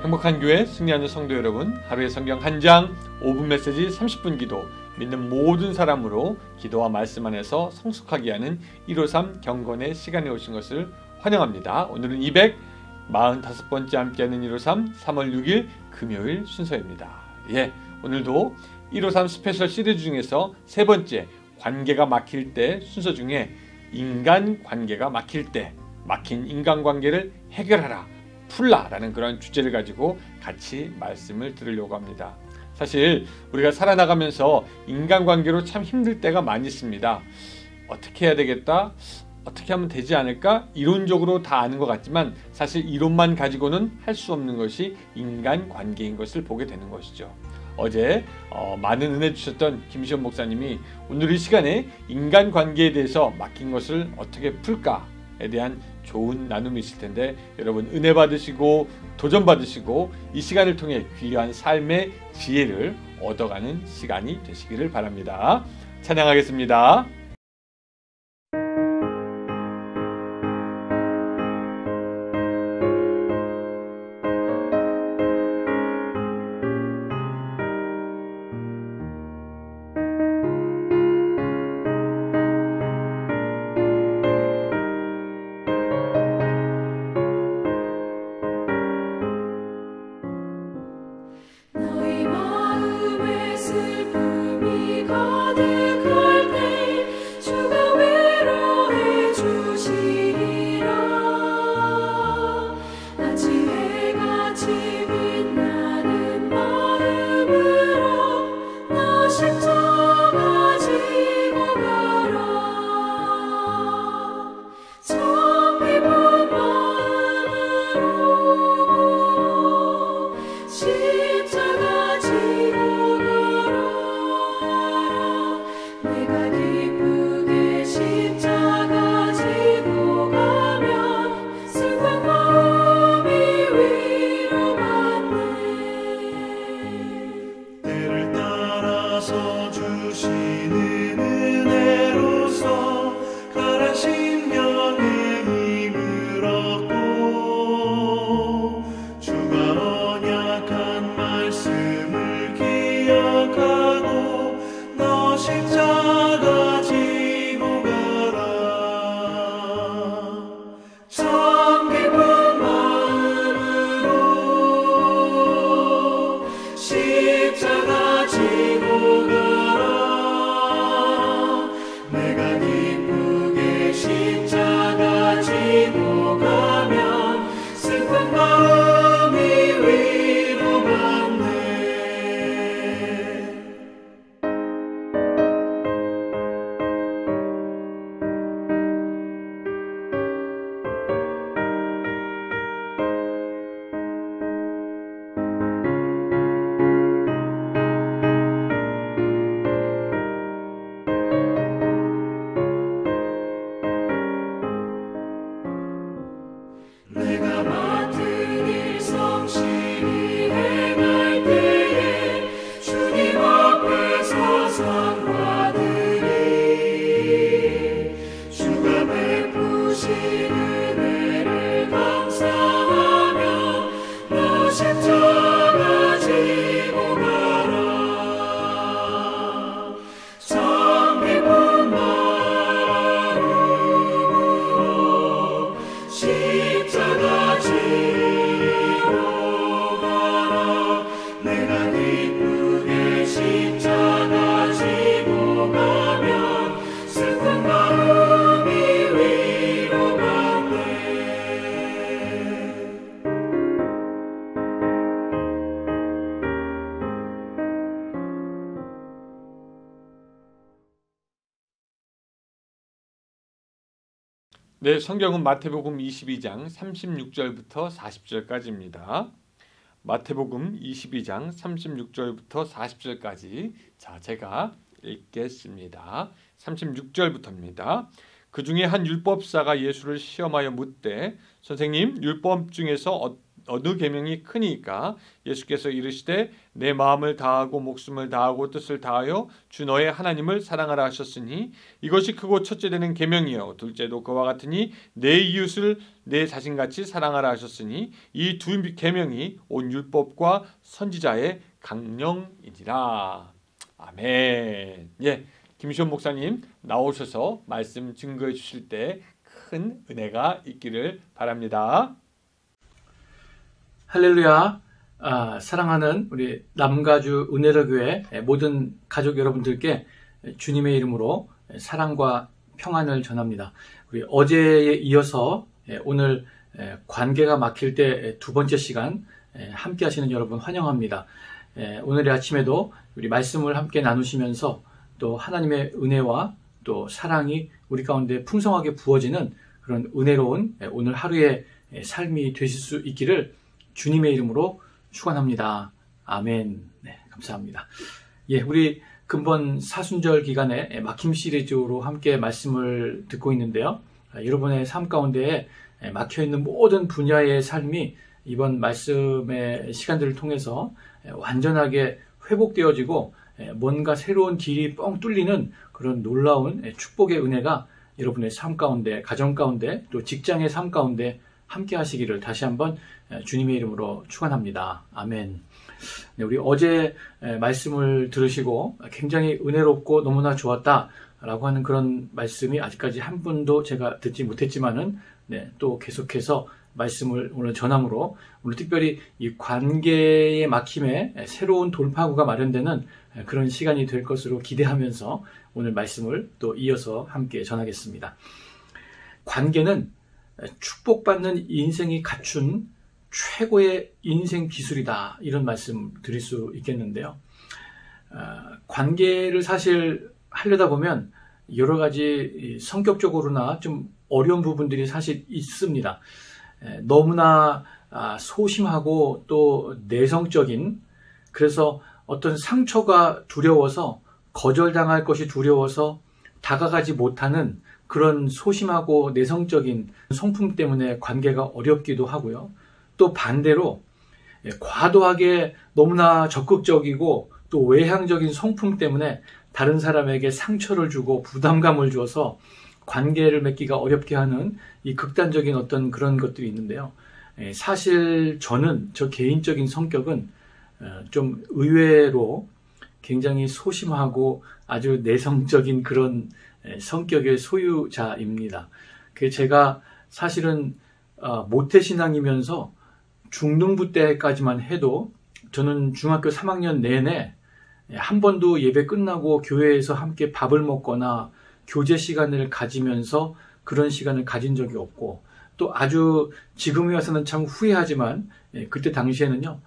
행복한 교회 승리하는 성도 여러분, 하루의 성경 한 장 5분 메시지 30분 기도, 믿는 모든 사람으로 기도와 말씀 안에서 성숙하게 하는 153 경건의 시간에 오신 것을 환영합니다. 오늘은 245번째 함께하는 153 3월 6일 금요일 순서입니다. 오늘도 153 스페셜 시리즈 중에서 세 번째 관계가 막힐 때 순서 중에 인간 관계가 막힐 때 막힌 인간관계를 해결하라, 풀라라는 그런 주제를 가지고 같이 말씀을 들으려고 합니다. 사실 우리가 살아나가면서 인간관계로 참 힘들 때가 많이 있습니다. 어떻게 해야 되겠다? 어떻게 하면 되지 않을까? 이론적으로 다 아는 것 같지만 사실 이론만 가지고는 할 수 없는 것이 인간관계인 것을 보게 되는 것이죠. 어제 많은 은혜 주셨던 김시현 목사님이 오늘 이 시간에 인간관계에 대해서 막힌 것을 어떻게 풀까에 대한 좋은 나눔이 있을 텐데, 여러분 은혜 받으시고 도전 받으시고 이 시간을 통해 귀한 삶의 지혜를 얻어가는 시간이 되시기를 바랍니다. 찬양하겠습니다. 네, 성경은 마태복음 22장 36절부터 40절까지입니다. 마태복음 22장 36절부터 40절까지. 자, 제가 읽겠습니다. 36절부터입니다. 그 중에 한 율법사가 예수를 시험하여 묻되, 선생님, 율법 중에서 어느 계명이 크니까 예수께서 이르시되 내 마음을 다하고 목숨을 다하고 뜻을 다하여 주 너의 하나님을 사랑하라 하셨으니 이것이 크고 첫째 되는 계명이요 둘째도 그와 같으니 내 이웃을 내 자신같이 사랑하라 하셨으니 이 두 계명이 온 율법과 선지자의 강령이니라. 아멘. 예, 김시원 목사님 나오셔서 말씀 증거해 주실 때 큰 은혜가 있기를 바랍니다. 할렐루야. 사랑하는 우리 남가주 은혜로교회 모든 가족 여러분들께 주님의 이름으로 사랑과 평안을 전합니다. 우리 어제에 이어서 오늘 관계가 막힐 때 두 번째 시간 함께 하시는 여러분 환영합니다. 오늘 아침에도 우리 말씀을 함께 나누시면서 또 하나님의 은혜와 또 사랑이 우리 가운데 풍성하게 부어지는 그런 은혜로운 오늘 하루의 삶이 되실 수 있기를 주님의 이름으로 축원합니다. 아멘. 네, 감사합니다. 예, 우리 근본 사순절 기간에 막힘 시리즈로 함께 말씀을 듣고 있는데요. 여러분의 삶 가운데에 막혀있는 모든 분야의 삶이 이번 말씀의 시간들을 통해서 완전하게 회복되어지고 뭔가 새로운 길이 뻥 뚫리는 그런 놀라운 축복의 은혜가 여러분의 삶 가운데, 가정 가운데, 또 직장의 삶 가운데 함께 하시기를 다시 한번 주님의 이름으로 축원합니다. 아멘. 네, 우리 어제 말씀을 들으시고 굉장히 은혜롭고 너무나 좋았다라고 하는 그런 말씀이 아직까지 한 분도 제가 듣지 못했지만은 또 계속해서 말씀을 오늘 전함으로 오늘 특별히 이 관계의 막힘에 새로운 돌파구가 마련되는 그런 시간이 될 것으로 기대하면서 오늘 말씀을 또 이어서 함께 전하겠습니다. 관계는 축복받는 인생이 갖춘 최고의 인생 기술이다, 이런 말씀 드릴 수 있겠는데요. 관계를 사실 하려다 보면 여러 가지 성격적으로나 좀 어려운 부분들이 사실 있습니다. 너무나 소심하고 또 내성적인, 그래서 어떤 상처가 두려워서 거절당할 것이 두려워서 다가가지 못하는 그런 소심하고 내성적인 성품 때문에 관계가 어렵기도 하고요. 또 반대로 과도하게 너무나 적극적이고 또 외향적인 성품 때문에 다른 사람에게 상처를 주고 부담감을 줘서 관계를 맺기가 어렵게 하는 이 극단적인 어떤 그런 것들이 있는데요. 사실 저 개인적인 성격은 좀 의외로 굉장히 소심하고 아주 내성적인 그런 성격의 소유자입니다. 제가 사실은 모태신앙이면서 중등부 때까지만 해도 저는 중학교 3학년 내내 한 번도 예배 끝나고 교회에서 함께 밥을 먹거나 교제 시간을 가지면서 그런 시간을 가진 적이 없고, 또 아주 지금에 와서는 참 후회하지만 그때 당시에는요,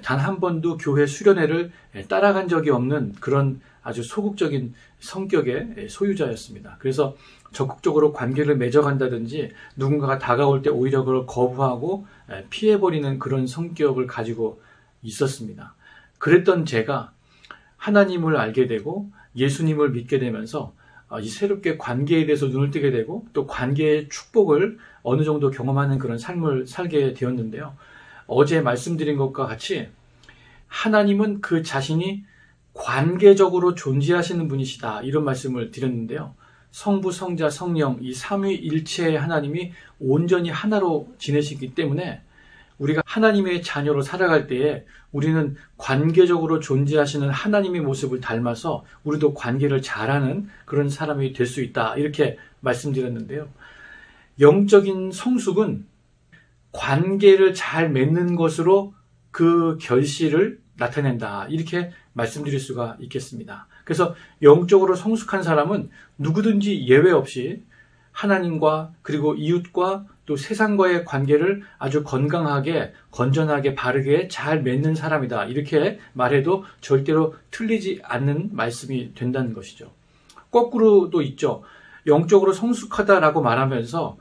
단 한 번도 교회 수련회를 따라간 적이 없는 그런 아주 소극적인 성격의 소유자였습니다. 그래서 적극적으로 관계를 맺어간다든지 누군가가 다가올 때 오히려 그걸 거부하고 피해버리는 그런 성격을 가지고 있었습니다. 그랬던 제가 하나님을 알게 되고 예수님을 믿게 되면서 이 새롭게 관계에 대해서 눈을 뜨게 되고 또 관계의 축복을 어느 정도 경험하는 그런 삶을 살게 되었는데요. 어제 말씀드린 것과 같이 하나님은 그 자신이 관계적으로 존재하시는 분이시다, 이런 말씀을 드렸는데요. 성부, 성자, 성령 이 삼위일체의 하나님이 온전히 하나로 지내시기 때문에 우리가 하나님의 자녀로 살아갈 때에 우리는 관계적으로 존재하시는 하나님의 모습을 닮아서 우리도 관계를 잘하는 그런 사람이 될 수 있다, 이렇게 말씀드렸는데요. 영적인 성숙은 관계를 잘 맺는 것으로 그 결실을 나타낸다, 이렇게 말씀드릴 수가 있겠습니다. 그래서 영적으로 성숙한 사람은 누구든지 예외 없이 하나님과 그리고 이웃과 또 세상과의 관계를 아주 건강하게, 건전하게, 바르게 잘 맺는 사람이다, 이렇게 말해도 절대로 틀리지 않는 말씀이 된다는 것이죠. 거꾸로도 있죠. 영적으로 성숙하다라고 말하면서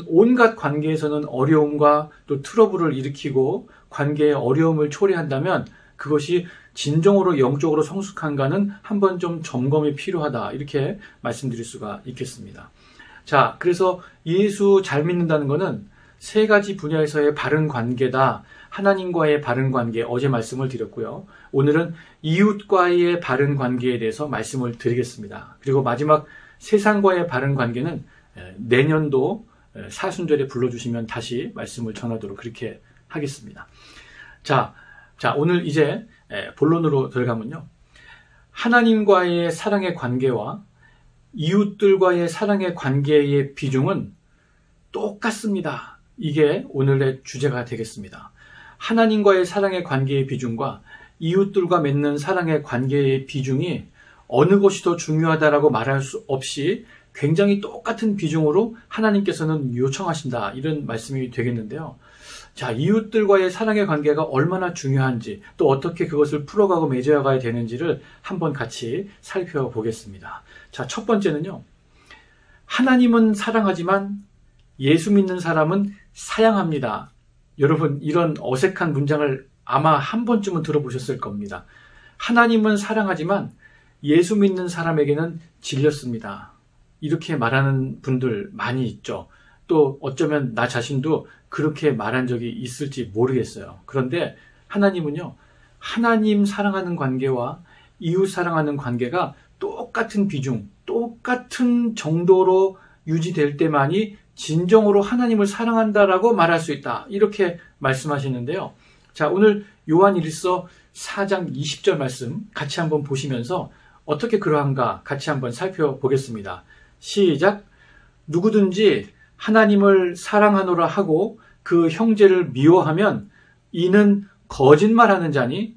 온갖 관계에서는 어려움과 또 트러블을 일으키고 관계의 어려움을 초래한다면 그것이 진정으로 영적으로 성숙한가는 한번 좀 점검이 필요하다, 이렇게 말씀드릴 수가 있겠습니다. 자, 그래서 예수 잘 믿는다는 것은 세 가지 분야에서의 바른 관계다. 하나님과의 바른 관계, 어제 말씀을 드렸고요. 오늘은 이웃과의 바른 관계에 대해서 말씀을 드리겠습니다. 그리고 마지막 세상과의 바른 관계는 내년도 사순절에 불러주시면 다시 말씀을 전하도록 그렇게 하겠습니다. 자, 오늘 이제 본론으로 들어가면요. 하나님과의 사랑의 관계와 이웃들과의 사랑의 관계의 비중은 똑같습니다. 이게 오늘의 주제가 되겠습니다. 하나님과의 사랑의 관계의 비중과 이웃들과 맺는 사랑의 관계의 비중이 어느 것이 더 중요하다라고 말할 수 없이 굉장히 똑같은 비중으로 하나님께서는 요청하신다. 이런 말씀이 되겠는데요. 자, 이웃들과의 사랑의 관계가 얼마나 중요한지 또 어떻게 그것을 풀어가고 맺어가야 되는지를 한번 같이 살펴보겠습니다. 자, 첫 번째는요. 하나님은 사랑하지만 예수 믿는 사람은 사양합니다. 여러분, 이런 어색한 문장을 아마 한 번쯤은 들어보셨을 겁니다. 하나님은 사랑하지만 예수 믿는 사람에게는 질렸습니다. 이렇게 말하는 분들 많이 있죠. 또 어쩌면 나 자신도 그렇게 말한 적이 있을지 모르겠어요. 그런데 하나님은요, 하나님 사랑하는 관계와 이웃 사랑하는 관계가 똑같은 비중, 똑같은 정도로 유지될 때만이 진정으로 하나님을 사랑한다라고 말할 수 있다. 이렇게 말씀하시는데요. 자, 오늘 요한일서 4장 20절 말씀 같이 한번 보시면서 어떻게 그러한가 같이 한번 살펴보겠습니다. 시작. 누구든지 하나님을 사랑하노라 하고 그 형제를 미워하면 이는 거짓말하는 자니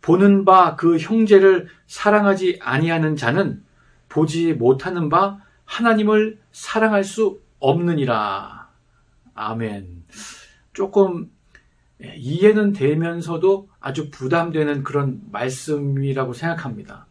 보는 바 그 형제를 사랑하지 아니하는 자는 보지 못하는 바 하나님을 사랑할 수 없느니라. 아멘. 조금 이해는 되면서도 아주 부담되는 그런 말씀이라고 생각합니다.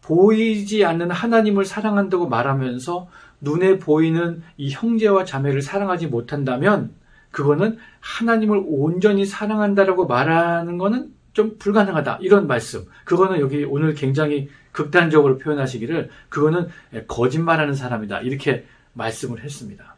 보이지 않는 하나님을 사랑한다고 말하면서 눈에 보이는 이 형제와 자매를 사랑하지 못한다면 그거는 하나님을 온전히 사랑한다라고 말하는 거는 좀 불가능하다. 이런 말씀. 그거는 여기 오늘 굉장히 극단적으로 표현하시기를 그거는 거짓말하는 사람이다. 이렇게 말씀을 했습니다.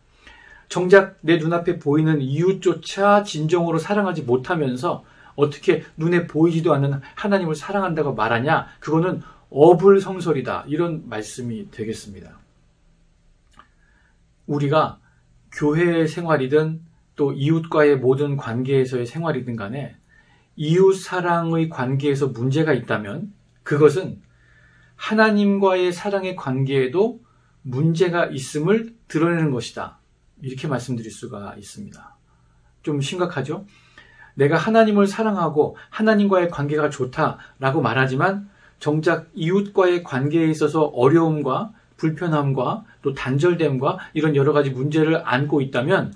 정작 내 눈앞에 보이는 이웃조차 진정으로 사랑하지 못하면서 어떻게 눈에 보이지도 않는 하나님을 사랑한다고 말하냐? 그거는 어불성설이다. 이런 말씀이 되겠습니다. 우리가 교회 생활이든 또 이웃과의 모든 관계에서의 생활이든 간에 이웃 사랑의 관계에서 문제가 있다면 그것은 하나님과의 사랑의 관계에도 문제가 있음을 드러내는 것이다. 이렇게 말씀드릴 수가 있습니다. 좀 심각하죠? 내가 하나님을 사랑하고 하나님과의 관계가 좋다라고 말하지만 정작 이웃과의 관계에 있어서 어려움과 불편함과 또 단절됨과 이런 여러 가지 문제를 안고 있다면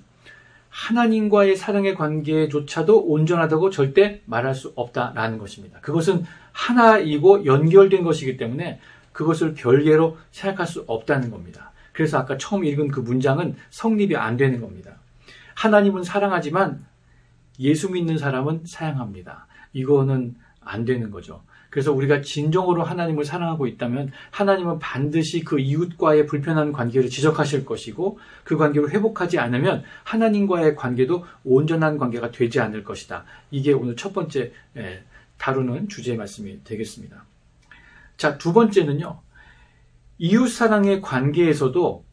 하나님과의 사랑의 관계조차도 온전하다고 절대 말할 수 없다라는 것입니다. 그것은 하나이고 연결된 것이기 때문에 그것을 별개로 생각할 수 없다는 겁니다. 그래서 아까 처음 읽은 그 문장은 성립이 안 되는 겁니다. 하나님은 사랑하지만 예수 믿는 사람은 사양합니다. 이거는 안 되는 거죠. 그래서 우리가 진정으로 하나님을 사랑하고 있다면 하나님은 반드시 그 이웃과의 불편한 관계를 지적하실 것이고 그 관계를 회복하지 않으면 하나님과의 관계도 온전한 관계가 되지 않을 것이다. 이게 오늘 첫 번째 다루는 주제의 말씀이 되겠습니다. 자, 두 번째는요. 이웃 사랑의 관계에서도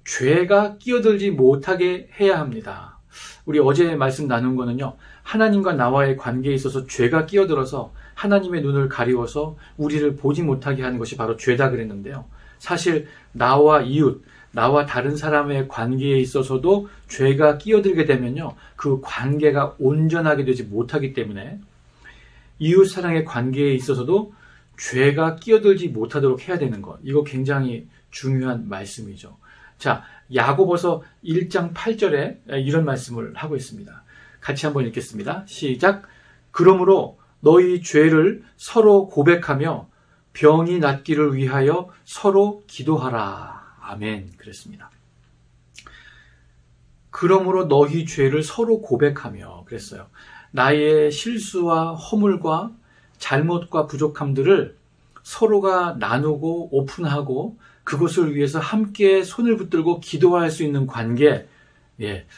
죄가 끼어들지 못하게 해야 합니다. 우리 어제 말씀 나눈 거는요. 하나님과 나와의 관계에 있어서 죄가 끼어들어서 하나님의 눈을 가리워서 우리를 보지 못하게 하는 것이 바로 죄다 그랬는데요. 사실 나와 이웃, 나와 다른 사람의 관계에 있어서도 죄가 끼어들게 되면요. 그 관계가 온전하게 되지 못하기 때문에 이웃 사랑의 관계에 있어서도 죄가 끼어들지 못하도록 해야 되는 것. 이거 굉장히 중요한 말씀이죠. 자, 야고보서 1장 8절에 이런 말씀을 하고 있습니다. 같이 한번 읽겠습니다. 시작. 그러므로 너희 죄를 서로 고백하며 병이 낫기를 위하여 서로 기도하라. 아멘. 그랬습니다. 그러므로 너희 죄를 서로 고백하며 그랬어요. 나의 실수와 허물과 잘못과 부족함들을 서로가 나누고 오픈하고 그것을 위해서 함께 손을 붙들고 기도할 수 있는 관계,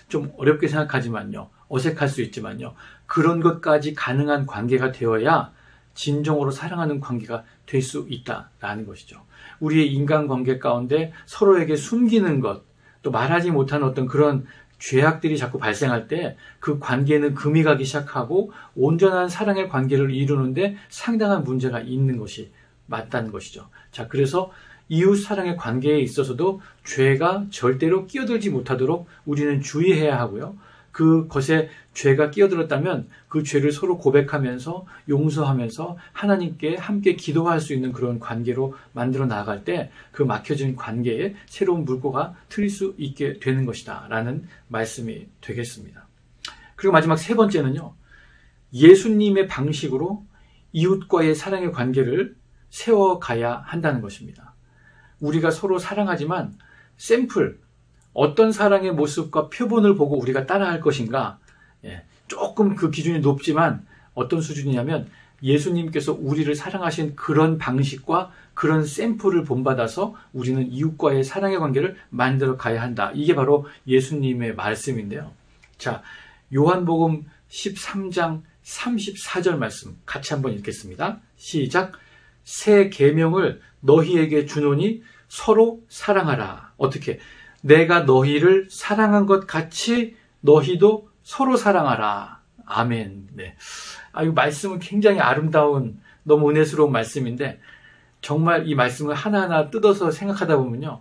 좀 어렵게 생각하지만요. 어색할 수 있지만요. 그런 것까지 가능한 관계가 되어야 진정으로 사랑하는 관계가 될 수 있다라는 것이죠. 우리의 인간관계 가운데 서로에게 숨기는 것, 또 말하지 못한 어떤 그런 죄악들이 자꾸 발생할 때 그 관계는 금이 가기 시작하고 온전한 사랑의 관계를 이루는데 상당한 문제가 있는 것이 맞다는 것이죠. 자, 그래서 이웃 사랑의 관계에 있어서도 죄가 절대로 끼어들지 못하도록 우리는 주의해야 하고요. 그것에 죄가 끼어들었다면 그 죄를 서로 고백하면서 용서하면서 하나님께 함께 기도할 수 있는 그런 관계로 만들어 나아갈 때 그 막혀진 관계에 새로운 물꼬가 트일 수 있게 되는 것이다 라는 말씀이 되겠습니다. 그리고 마지막 세 번째는요. 예수님의 방식으로 이웃과의 사랑의 관계를 세워가야 한다는 것입니다. 우리가 서로 사랑하지만 샘플, 어떤 사랑의 모습과 표본을 보고 우리가 따라할 것인가? 조금 그 기준이 높지만 어떤 수준이냐면 예수님께서 우리를 사랑하신 그런 방식과 그런 샘플을 본받아서 우리는 이웃과의 사랑의 관계를 만들어 가야 한다. 이게 바로 예수님의 말씀인데요. 자, 요한복음 13장 34절 말씀 같이 한번 읽겠습니다. 시작. 새 계명을 너희에게 주노니 서로 사랑하라. 어떻게? 내가 너희를 사랑한 것 같이 너희도 서로 사랑하라. 아멘. 네. 이 말씀은 굉장히 아름다운 너무 은혜스러운 말씀인데 정말 이 말씀을 하나하나 뜯어서 생각하다 보면요.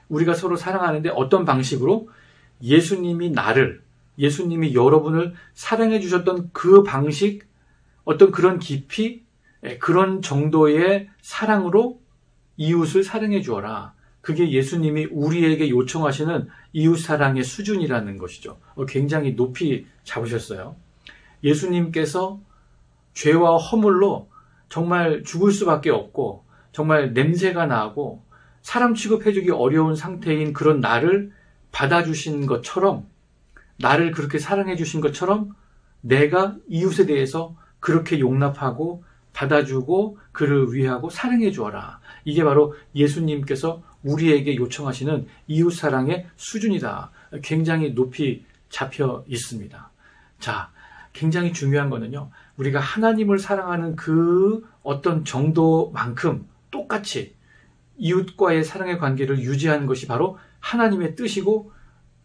우리가 서로 사랑하는데 어떤 방식으로 예수님이 예수님이 여러분을 사랑해 주셨던 그 방식, 어떤 그런 깊이, 그런 정도의 사랑으로 이웃을 사랑해 주어라. 그게 예수님이 우리에게 요청하시는 이웃 사랑의 수준이라는 것이죠. 굉장히 높이 잡으셨어요. 예수님께서 죄와 허물로 정말 죽을 수밖에 없고 정말 냄새가 나고 사람 취급해주기 어려운 상태인 그런 나를 받아주신 것처럼 나를 그렇게 사랑해 주신 것처럼 내가 이웃에 대해서 그렇게 용납하고 받아주고 그를 위하고 사랑해 주어라. 이게 바로 예수님께서 우리에게 요청하시는 이웃 사랑의 수준이다. 굉장히 높이 잡혀 있습니다. 자, 굉장히 중요한 거는요. 우리가 하나님을 사랑하는 그 어떤 정도만큼 똑같이 이웃과의 사랑의 관계를 유지하는 것이 바로 하나님의 뜻이고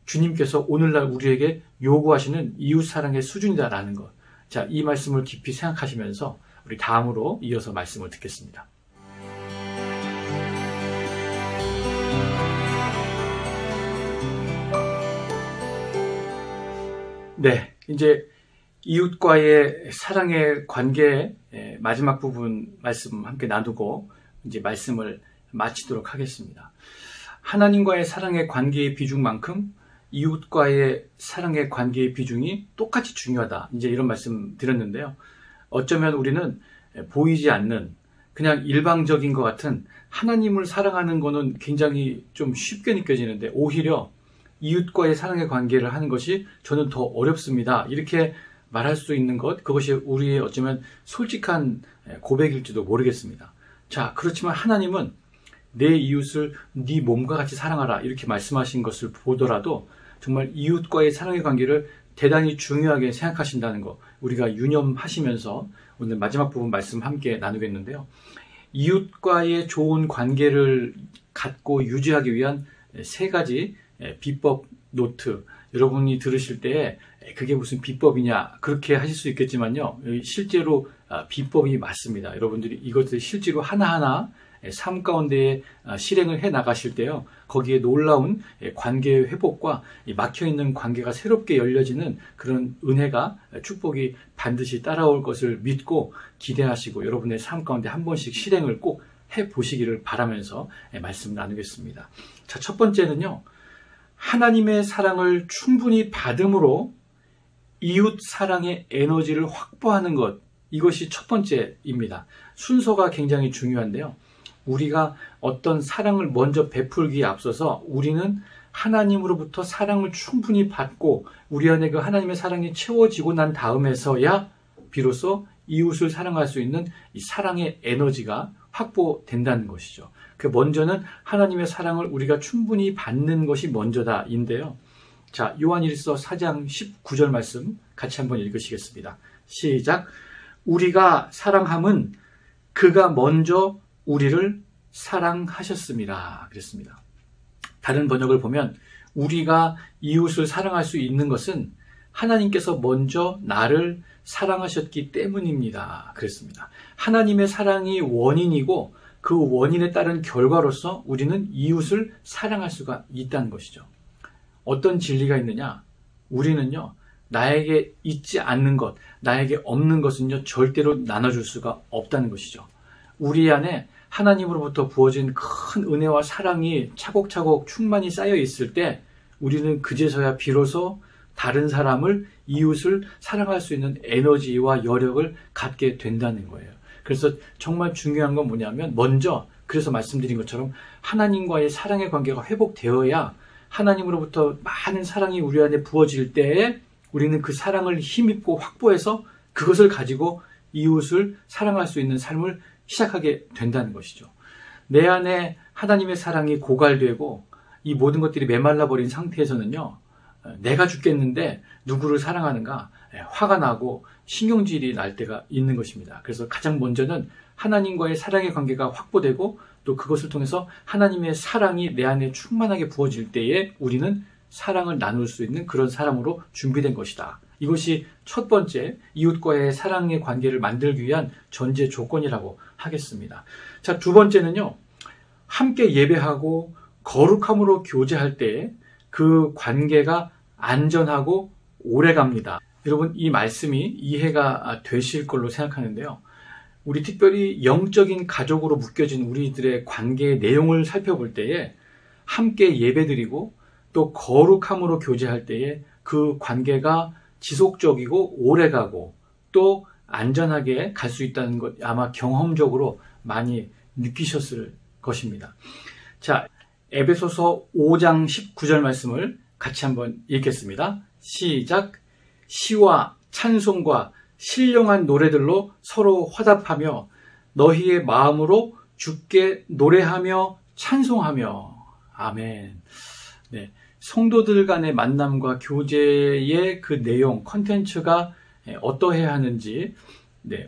주님께서 오늘날 우리에게 요구하시는 이웃 사랑의 수준이다라는 것. 자, 이 말씀을 깊이 생각하시면서 우리 다음으로 이어서 말씀을 듣겠습니다. 네, 이제 이웃과의 사랑의 관계의 마지막 부분 말씀 함께 나누고 이제 말씀을 마치도록 하겠습니다. 하나님과의 사랑의 관계의 비중만큼 이웃과의 사랑의 관계의 비중이 똑같이 중요하다. 이제 이런 말씀 드렸는데요. 어쩌면 우리는 보이지 않는 그냥 일방적인 것 같은 하나님을 사랑하는 거는 굉장히 좀 쉽게 느껴지는데 오히려 이웃과의 사랑의 관계를 하는 것이 저는 더 어렵습니다. 이렇게 말할 수 있는 것, 그것이 우리의 어쩌면 솔직한 고백일지도 모르겠습니다. 자, 그렇지만 하나님은 내 이웃을 네 몸과 같이 사랑하라 이렇게 말씀하신 것을 보더라도 정말 이웃과의 사랑의 관계를 대단히 중요하게 생각하신다는 거 우리가 유념하시면서 오늘 마지막 부분 말씀 함께 나누겠는데요. 이웃과의 좋은 관계를 갖고 유지하기 위한 세 가지 비법 노트 여러분이 들으실 때 그게 무슨 비법이냐 그렇게 하실 수 있겠지만요. 실제로 비법이 맞습니다. 여러분들이 이것을 실제로 하나하나 삶 가운데 실행을 해 나가실 때요. 거기에 놀라운 관계 회복과 막혀있는 관계가 새롭게 열려지는 그런 은혜가 축복이 반드시 따라올 것을 믿고 기대하시고 여러분의 삶 가운데 한 번씩 실행을 꼭 해보시기를 바라면서 말씀 나누겠습니다. 자, 첫 번째는요. 하나님의 사랑을 충분히 받음으로 이웃 사랑의 에너지를 확보하는 것 이것이 첫 번째입니다. 순서가 굉장히 중요한데요. 우리가 어떤 사랑을 먼저 베풀기에 앞서서 우리는 하나님으로부터 사랑을 충분히 받고 우리 안에 그 하나님의 사랑이 채워지고 난 다음에서야 비로소 이웃을 사랑할 수 있는 이 사랑의 에너지가 확보된다는 것이죠. 그 먼저는 하나님의 사랑을 우리가 충분히 받는 것이 먼저다인데요. 자, 요한일서 4장 19절 말씀 같이 한번 읽으시겠습니다. 시작. 우리가 사랑함은 그가 먼저 우리를 사랑하셨습니다. 그랬습니다. 다른 번역을 보면 우리가 이웃을 사랑할 수 있는 것은 하나님께서 먼저 나를 사랑하셨기 때문입니다. 그랬습니다. 하나님의 사랑이 원인이고 그 원인에 따른 결과로서 우리는 이웃을 사랑할 수가 있다는 것이죠. 어떤 진리가 있느냐? 우리는요, 나에게 있지 않는 것, 나에게 없는 것은요, 절대로 나눠줄 수가 없다는 것이죠. 우리 안에 하나님으로부터 부어진 큰 은혜와 사랑이 차곡차곡 충만히 쌓여 있을 때 우리는 그제서야 비로소 다른 사람을, 이웃을 사랑할 수 있는 에너지와 여력을 갖게 된다는 거예요. 그래서 정말 중요한 건 뭐냐면 먼저, 그래서 말씀드린 것처럼 하나님과의 사랑의 관계가 회복되어야 하나님으로부터 많은 사랑이 우리 안에 부어질 때에 우리는 그 사랑을 힘입고 확보해서 그것을 가지고 이웃을 사랑할 수 있는 삶을 시작하게 된다는 것이죠. 내 안에 하나님의 사랑이 고갈되고 이 모든 것들이 메말라 버린 상태에서는요, 내가 죽겠는데 누구를 사랑하는가 화가 나고 신경질이 날 때가 있는 것입니다. 그래서 가장 먼저는 하나님과의 사랑의 관계가 확보되고 또 그것을 통해서 하나님의 사랑이 내 안에 충만하게 부어질 때에 우리는 사랑을 나눌 수 있는 그런 사람으로 준비된 것이다. 이것이 첫 번째 이웃과의 사랑의 관계를 만들기 위한 전제 조건이라고 하겠습니다. 자, 두 번째는요, 함께 예배하고 거룩함으로 교제할 때 그 관계가 안전하고 오래갑니다. 여러분, 이 말씀이 이해가 되실 걸로 생각하는데요. 우리 특별히 영적인 가족으로 묶여진 우리들의 관계의 내용을 살펴볼 때에 함께 예배드리고 또 거룩함으로 교제할 때에 그 관계가 지속적이고 오래가고 또 안전하게 갈 수 있다는 것 아마 경험적으로 많이 느끼셨을 것입니다. 자, 에베소서 5장 19절 말씀을 같이 한번 읽겠습니다. 시작. 시와 찬송과 신령한 노래들로 서로 화답하며 너희의 마음으로 주께 노래하며 찬송하며. 아멘. 네, 성도들 간의 만남과 교제의 그 내용, 컨텐츠가 어떠해야 하는지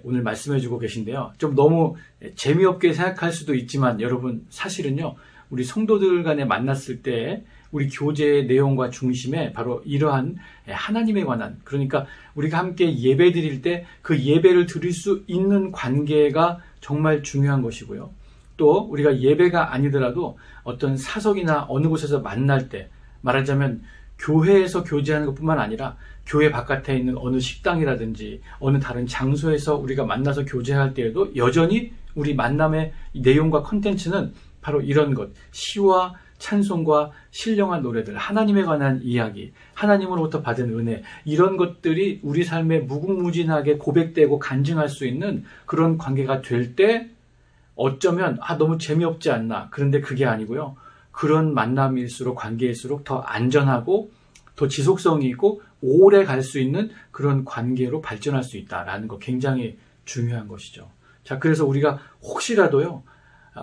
오늘 말씀해주고 계신데요. 좀 너무 재미없게 생각할 수도 있지만 여러분, 사실은요, 우리 성도들 간에 만났을 때 우리 교제의 내용과 중심에 바로 이러한 하나님에 관한, 그러니까 우리가 함께 예배 드릴 때 그 예배를 드릴 수 있는 관계가 정말 중요한 것이고요. 또 우리가 예배가 아니더라도 어떤 사석이나 어느 곳에서 만날 때, 말하자면 교회에서 교제하는 것뿐만 아니라 교회 바깥에 있는 어느 식당이라든지 어느 다른 장소에서 우리가 만나서 교제할 때에도 여전히 우리 만남의 내용과 컨텐츠는 바로 이런 것, 시와 찬송과 신령한 노래들, 하나님에 관한 이야기, 하나님으로부터 받은 은혜, 이런 것들이 우리 삶에 무궁무진하게 고백되고 간증할 수 있는 그런 관계가 될 때 어쩌면 너무 재미없지 않나. 그런데 그게 아니고요. 그런 만남일수록, 관계일수록 더 안전하고 더 지속성이 있고 오래 갈 수 있는 그런 관계로 발전할 수 있다라는 거 굉장히 중요한 것이죠. 자, 그래서 우리가 혹시라도요,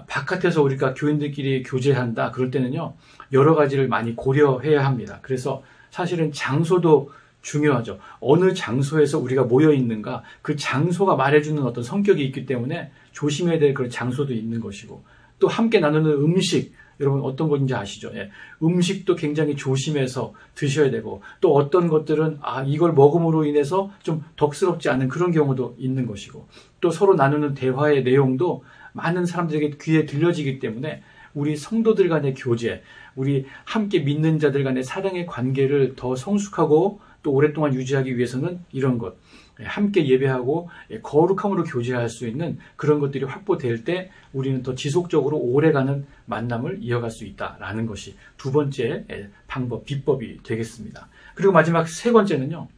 바깥에서 우리가 교인들끼리 교제한다 그럴 때는요, 여러 가지를 많이 고려해야 합니다. 그래서 사실은 장소도 중요하죠. 어느 장소에서 우리가 모여 있는가, 그 장소가 말해주는 어떤 성격이 있기 때문에 조심해야 될 그런 장소도 있는 것이고, 또 함께 나누는 음식, 여러분 어떤 것인지 아시죠? 예. 음식도 굉장히 조심해서 드셔야 되고, 또 어떤 것들은 이걸 먹음으로 인해서 좀 덕스럽지 않은 그런 경우도 있는 것이고, 또 서로 나누는 대화의 내용도 많은 사람들에게 귀에 들려지기 때문에 우리 성도들 간의 교제, 우리 함께 믿는 자들 간의 사랑의 관계를 더 성숙하고 또 오랫동안 유지하기 위해서는 이런 것, 함께 예배하고 거룩함으로 교제할 수 있는 그런 것들이 확보될 때 우리는 더 지속적으로 오래가는 만남을 이어갈 수 있다라는 것이 두 번째 방법, 비법이 되겠습니다. 그리고 마지막 세 번째는요,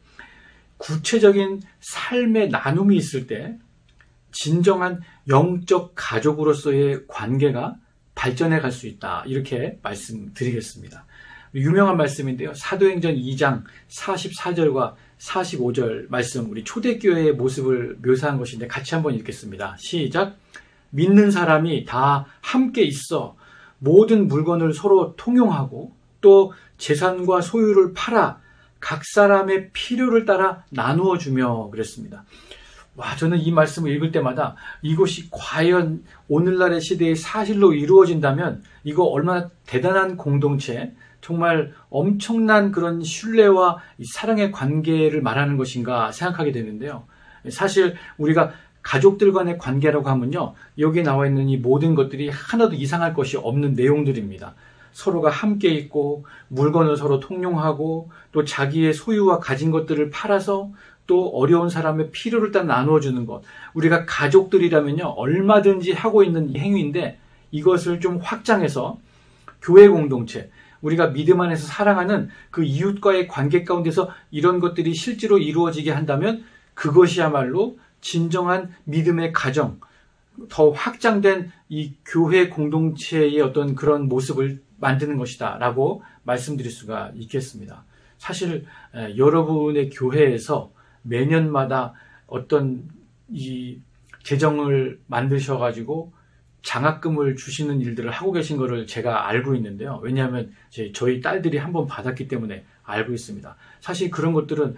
구체적인 삶의 나눔이 있을 때 진정한 영적 가족으로서의 관계가 발전해 갈 수 있다, 이렇게 말씀드리겠습니다. 유명한 말씀인데요, 사도행전 2장 44절과 45절 말씀, 우리 초대교회의 모습을 묘사한 것인데 같이 한번 읽겠습니다. 시작. 믿는 사람이 다 함께 있어 모든 물건을 서로 통용하고 또 재산과 소유를 팔아 각 사람의 필요를 따라 나누어 주며 그랬습니다. 와, 저는 이 말씀을 읽을 때마다 이것이 과연 오늘날의 시대에 사실로 이루어진다면 이거 얼마나 대단한 공동체, 정말 엄청난 그런 신뢰와 사랑의 관계를 말하는 것인가 생각하게 되는데요. 사실 우리가 가족들 간의 관계라고 하면요, 여기에 나와 있는 이 모든 것들이 하나도 이상할 것이 없는 내용들입니다. 서로가 함께 있고, 물건을 서로 통용하고, 또 자기의 소유와 가진 것들을 팔아서 또 어려운 사람의 필요를 딱 나누어주는 것. 우리가 가족들이라면요, 얼마든지 하고 있는 이 행위인데, 이것을 좀 확장해서 교회 공동체, 우리가 믿음 안에서 사랑하는 그 이웃과의 관계 가운데서 이런 것들이 실제로 이루어지게 한다면 그것이야말로 진정한 믿음의 가정, 더 확장된 이 교회 공동체의 어떤 그런 모습을 만드는 것이다 라고 말씀드릴 수가 있겠습니다. 사실 여러분의 교회에서 매년마다 어떤 이 재정을 만드셔가지고 장학금을 주시는 일들을 하고 계신 것을 제가 알고 있는데요. 왜냐하면 저희 딸들이 한번 받았기 때문에 알고 있습니다. 사실 그런 것들은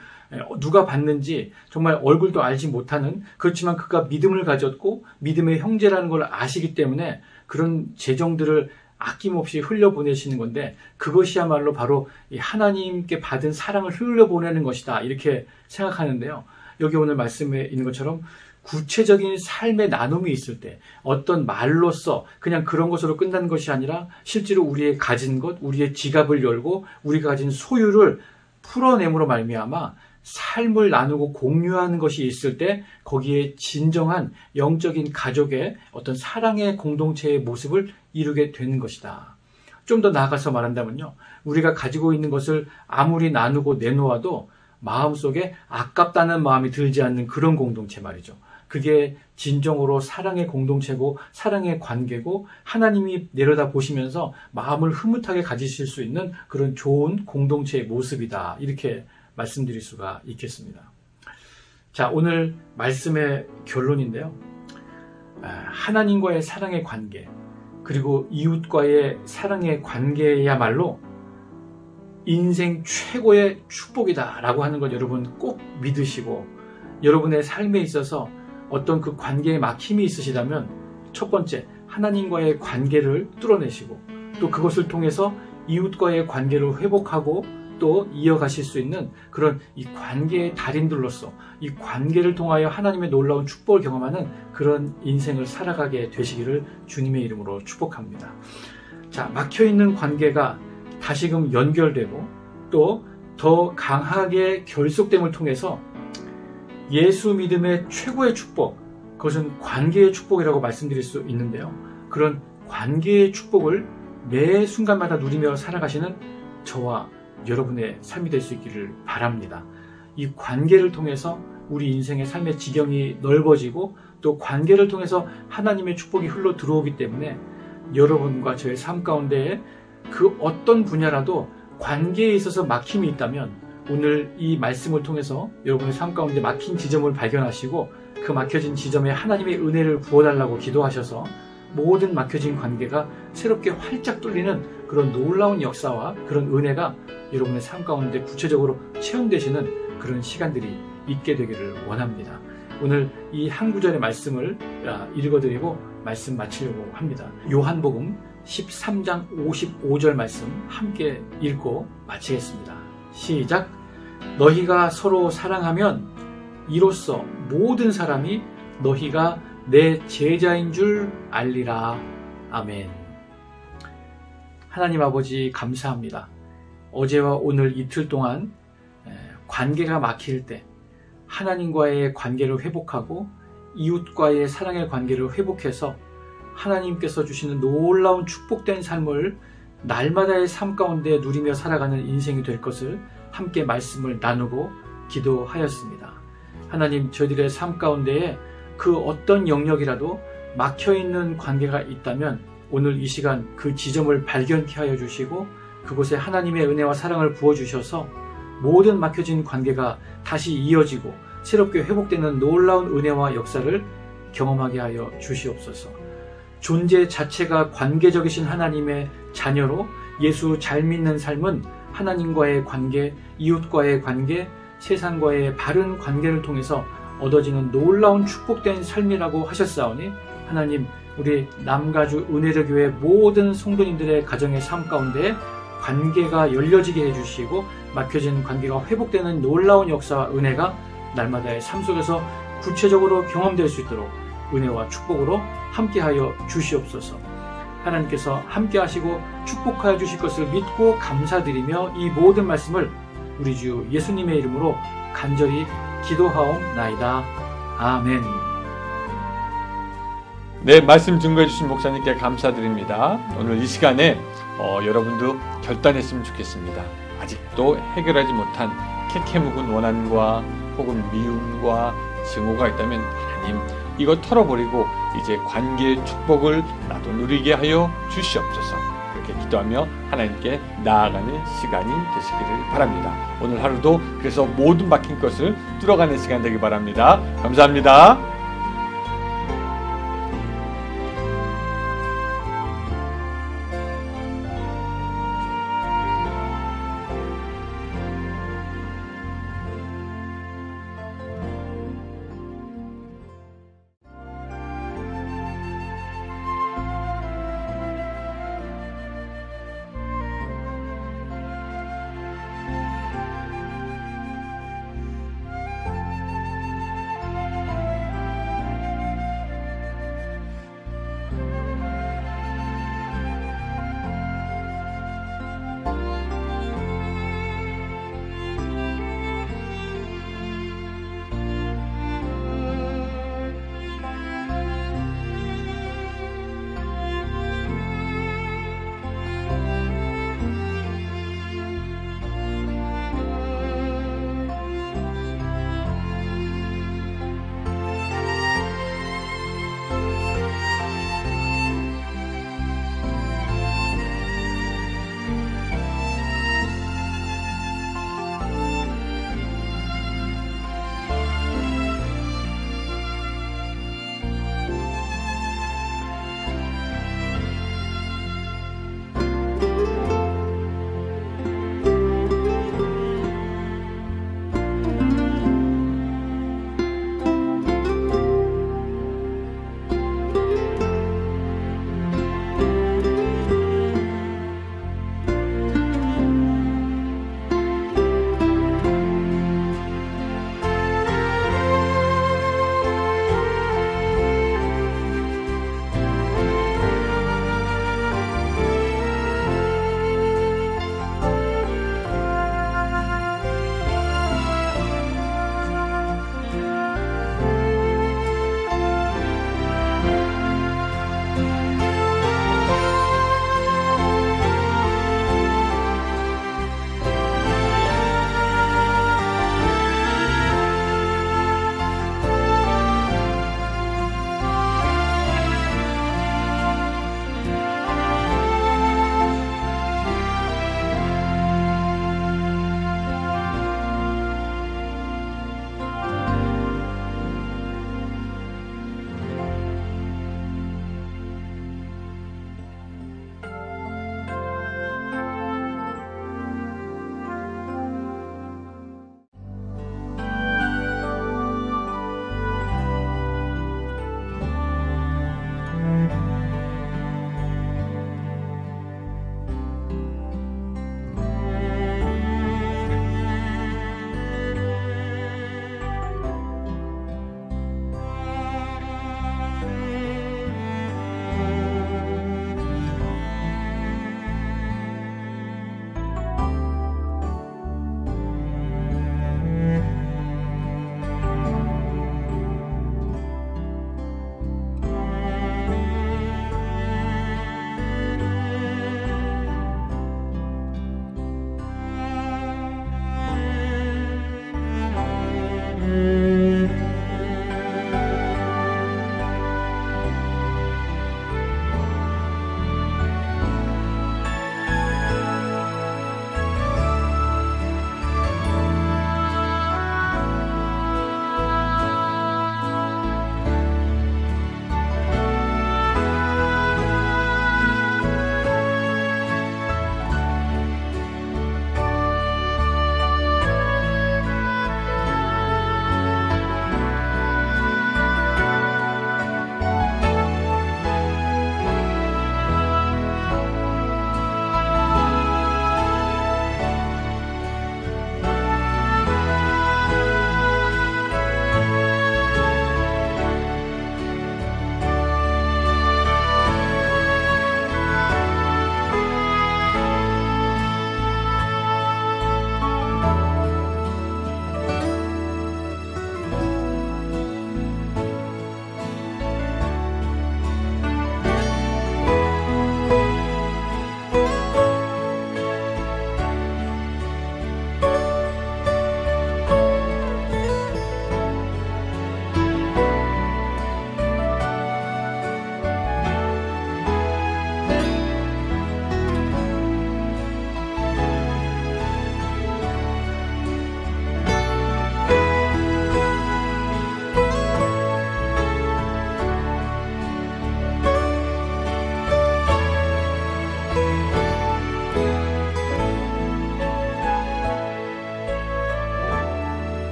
누가 받는지 정말 얼굴도 알지 못하는, 그렇지만 그가 믿음을 가졌고 믿음의 형제라는 걸 아시기 때문에 그런 재정들을 아낌없이 흘려보내시는 건데, 그것이야말로 바로 하나님께 받은 사랑을 흘려보내는 것이다 이렇게 생각하는데요. 여기 오늘 말씀에 있는 것처럼 구체적인 삶의 나눔이 있을 때 어떤 말로써 그냥 그런 것으로 끝나는 것이 아니라 실제로 우리의 가진 것, 우리의 지갑을 열고 우리가 가진 소유를 풀어냄으로 말미암아 삶을 나누고 공유하는 것이 있을 때 거기에 진정한 영적인 가족의 어떤 사랑의 공동체의 모습을 이루게 되는 것이다. 좀 더 나아가서 말한다면요, 우리가 가지고 있는 것을 아무리 나누고 내놓아도 마음속에 아깝다는 마음이 들지 않는 그런 공동체 말이죠. 그게 진정으로 사랑의 공동체고 사랑의 관계고 하나님이 내려다보시면서 마음을 흐뭇하게 가지실 수 있는 그런 좋은 공동체의 모습이다, 이렇게 말씀드릴 수가 있겠습니다. 자, 오늘 말씀의 결론인데요, 하나님과의 사랑의 관계, 그리고 이웃과의 사랑의 관계야말로 인생 최고의 축복이다 라고 하는 것 여러분 꼭 믿으시고, 여러분의 삶에 있어서 어떤 그 관계에 막힘이 있으시다면 첫 번째, 하나님과의 관계를 뚫어내시고 또 그것을 통해서 이웃과의 관계를 회복하고 또 이어가실 수 있는 그런 이 관계의 달인들로서 이 관계를 통하여 하나님의 놀라운 축복을 경험하는 그런 인생을 살아가게 되시기를 주님의 이름으로 축복합니다. 자, 막혀있는 관계가 다시금 연결되고 또 더 강하게 결속됨을 통해서 예수 믿음의 최고의 축복, 그것은 관계의 축복이라고 말씀드릴 수 있는데요. 그런 관계의 축복을 매 순간마다 누리며 살아가시는 저와 여러분의 삶이 될 수 있기를 바랍니다. 이 관계를 통해서 우리 인생의 삶의 지경이 넓어지고 또 관계를 통해서 하나님의 축복이 흘러 들어오기 때문에 여러분과 저의 삶 가운데에 그 어떤 분야라도 관계에 있어서 막힘이 있다면 오늘 이 말씀을 통해서 여러분의 삶 가운데 막힌 지점을 발견하시고 그 막혀진 지점에 하나님의 은혜를 부어달라고 기도하셔서 모든 막혀진 관계가 새롭게 활짝 뚫리는 그런 놀라운 역사와 그런 은혜가 여러분의 삶 가운데 구체적으로 체험되시는 그런 시간들이 있게 되기를 원합니다. 오늘 이 한 구절의 말씀을 읽어드리고 말씀 마치려고 합니다. 요한복음 13장 55절 말씀 함께 읽고 마치겠습니다. 시작. 너희가 서로 사랑하면 이로써 모든 사람이 너희가 내 제자인 줄 알리라. 아멘. 하나님 아버지 감사합니다. 어제와 오늘 이틀 동안 관계가 막힐 때 하나님과의 관계를 회복하고 이웃과의 사랑의 관계를 회복해서 하나님께서 주시는 놀라운 축복된 삶을 날마다의 삶 가운데 누리며 살아가는 인생이 될 것을 함께 말씀을 나누고 기도하였습니다. 하나님, 저희들의 삶 가운데에 그 어떤 영역이라도 막혀있는 관계가 있다면 오늘 이 시간 그 지점을 발견케 하여 주시고 그곳에 하나님의 은혜와 사랑을 부어주셔서 모든 막혀진 관계가 다시 이어지고 새롭게 회복되는 놀라운 은혜와 역사를 경험하게 하여 주시옵소서. 존재 자체가 관계적이신 하나님의 자녀로 예수 잘 믿는 삶은 하나님과의 관계, 이웃과의 관계, 세상과의 바른 관계를 통해서 얻어지는 놀라운 축복된 삶이라고 하셨사오니 하나님, 우리 남가주 은혜로교회 모든 성도님들의 가정의 삶 가운데 관계가 열려지게 해주시고 막혀진 관계가 회복되는 놀라운 역사와 은혜가 날마다의 삶 속에서 구체적으로 경험될 수 있도록 은혜와 축복으로 함께하여 주시옵소서. 하나님께서 함께하시고 축복하여 주실 것을 믿고 감사드리며 이 모든 말씀을 우리 주 예수님의 이름으로 간절히 기도하옵나이다. 아멘. 네, 말씀 증거해 주신 목사님께 감사드립니다. 오늘 이 시간에 여러분도 결단했으면 좋겠습니다. 아직도 해결하지 못한 캐캐묵은 원한과 혹은 미움과 증오가 있다면 하나님, 이거 털어버리고 이제 관계의 축복을 나도 누리게 하여 주시옵소서. 그렇게 기도하며 하나님께 나아가는 시간이 되시기를 바랍니다. 오늘 하루도 그래서 모든 막힌 것을 뚫어가는 시간 되길 바랍니다. 감사합니다.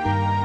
있습니다.